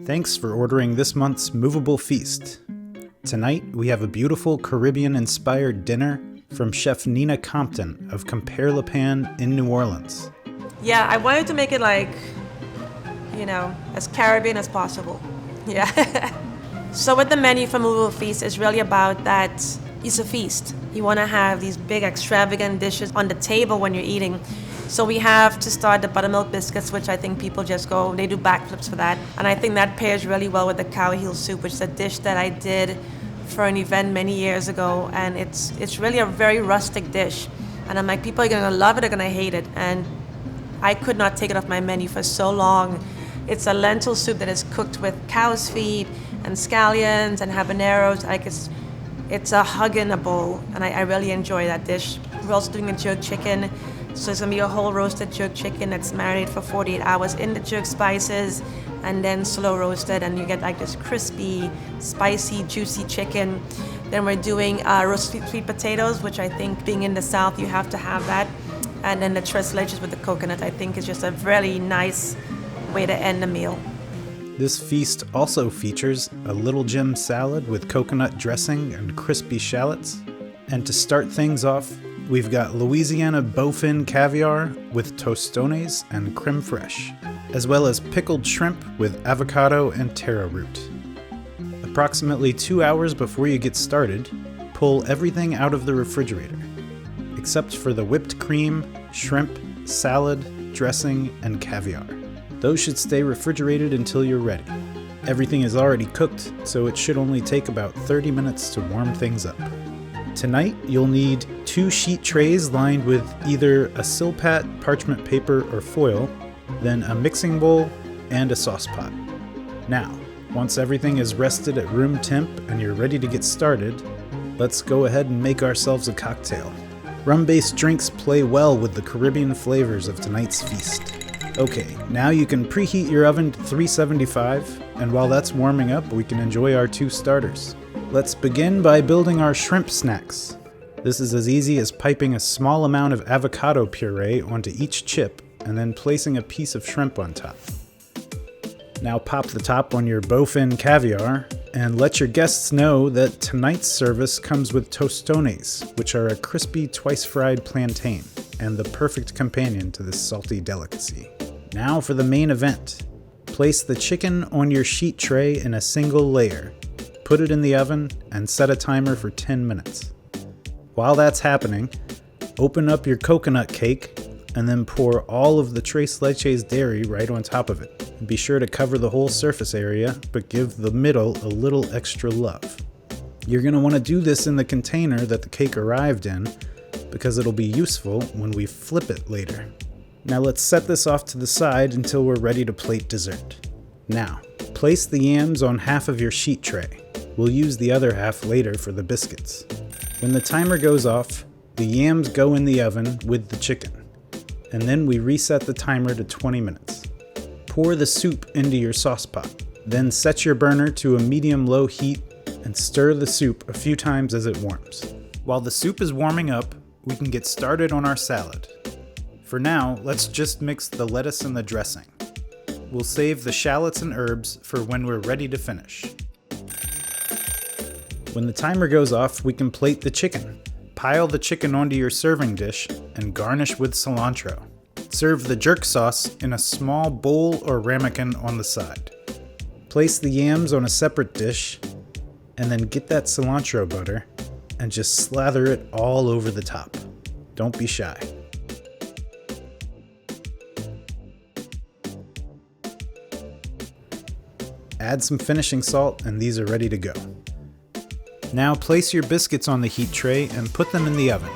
Thanks for ordering this month's movable feast. Tonight, we have a beautiful Caribbean-inspired dinner from Chef Nina Compton of Compère Lapin in New Orleans. Yeah, I wanted to make it as Caribbean as possible. Yeah. So with the menu for Movable Feast, it's really about that it's a feast. You want to have these big extravagant dishes on the table when you're eating. So we have to start the buttermilk biscuits, which I think people just go, they do backflips for that. And I think that pairs really well with the cow heel soup, which is a dish that I did for an event many years ago. And it's really a very rustic dish. And I'm like, people are going to love it or going to hate it. And I could not take it off my menu for so long. It's a lentil soup that is cooked with cow's feet and scallions and habaneros. It's a hug in a bowl, and I really enjoy that dish. We're also doing a jerk chicken. So it's gonna be a whole roasted jerk chicken that's marinated for 48 hours in the jerk spices and then slow roasted, and you get like this crispy, spicy, juicy chicken. Then we're doing roasted sweet potatoes, which I think being in the South, you have to have that. And then the tres leches with the coconut, I think is just a really nice way to end the meal. This feast also features a Little Jim salad with coconut dressing and crispy shallots. And to start things off, we've got Louisiana bowfin caviar with tostones and creme fraiche, as well as pickled shrimp with avocado and taro root. Approximately 2 hours before you get started, pull everything out of the refrigerator, except for the whipped cream, shrimp, salad, dressing, and caviar. Those should stay refrigerated until you're ready. Everything is already cooked, so it should only take about 30 minutes to warm things up. Tonight, you'll need 2 sheet trays lined with either a silpat, parchment paper, or foil, then a mixing bowl, and a sauce pot. Now, once everything is rested at room temp and you're ready to get started, let's go ahead and make ourselves a cocktail. Rum-based drinks play well with the Caribbean flavors of tonight's feast. Okay, now you can preheat your oven to 375, and while that's warming up, we can enjoy our 2 starters. Let's begin by building our shrimp snacks. This is as easy as piping a small amount of avocado puree onto each chip and then placing a piece of shrimp on top. Now pop the top on your bowfin caviar and let your guests know that tonight's service comes with tostones, which are a crispy twice-fried plantain and the perfect companion to this salty delicacy. Now for the main event. Place the chicken on your sheet tray in a single layer. Put it in the oven and set a timer for 10 minutes. While that's happening, open up your coconut cake and then pour all of the tres leches dairy right on top of it. And be sure to cover the whole surface area, but give the middle a little extra love. You're going to want to do this in the container that the cake arrived in, because it'll be useful when we flip it later. Now let's set this off to the side until we're ready to plate dessert. Now, place the yams on half of your sheet tray. We'll use the other half later for the biscuits. When the timer goes off, the yams go in the oven with the chicken, and then we reset the timer to 20 minutes. Pour the soup into your sauce pot, then set your burner to a medium-low heat and stir the soup a few times as it warms. While the soup is warming up, we can get started on our salad. For now, let's just mix the lettuce and the dressing. We'll save the shallots and herbs for when we're ready to finish. When the timer goes off, we can plate the chicken. Pile the chicken onto your serving dish and garnish with cilantro. Serve the jerk sauce in a small bowl or ramekin on the side. Place the yams on a separate dish, and then get that cilantro butter and just slather it all over the top. Don't be shy. Add some finishing salt and these are ready to go. Now place your biscuits on the heat tray and put them in the oven.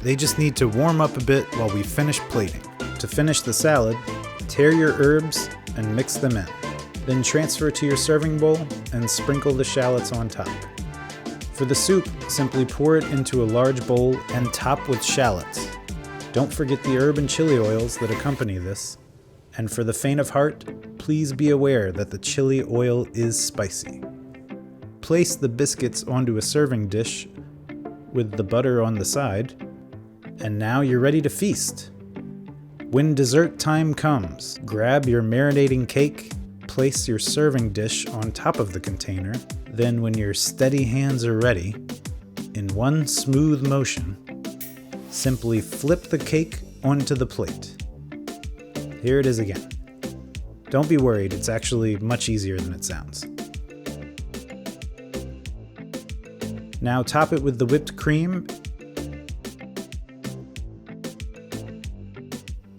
They just need to warm up a bit while we finish plating. To finish the salad, tear your herbs and mix them in. Then transfer to your serving bowl and sprinkle the shallots on top. For the soup, simply pour it into a large bowl and top with shallots. Don't forget the herb and chili oils that accompany this. And for the faint of heart, please be aware that the chili oil is spicy. Place the biscuits onto a serving dish with the butter on the side, and now you're ready to feast. When dessert time comes, grab your marinating cake, place your serving dish on top of the container. Then when your steady hands are ready, in one smooth motion, simply flip the cake onto the plate. Here it is again. Don't be worried, it's actually much easier than it sounds. Now top it with the whipped cream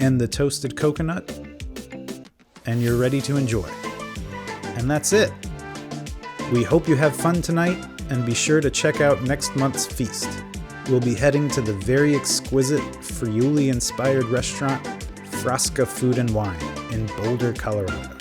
and the toasted coconut, and you're ready to enjoy. And that's it. We hope you have fun tonight, and be sure to check out next month's feast. We'll be heading to the very exquisite Friuli-inspired restaurant Frasca Food and Wine in Boulder, Colorado.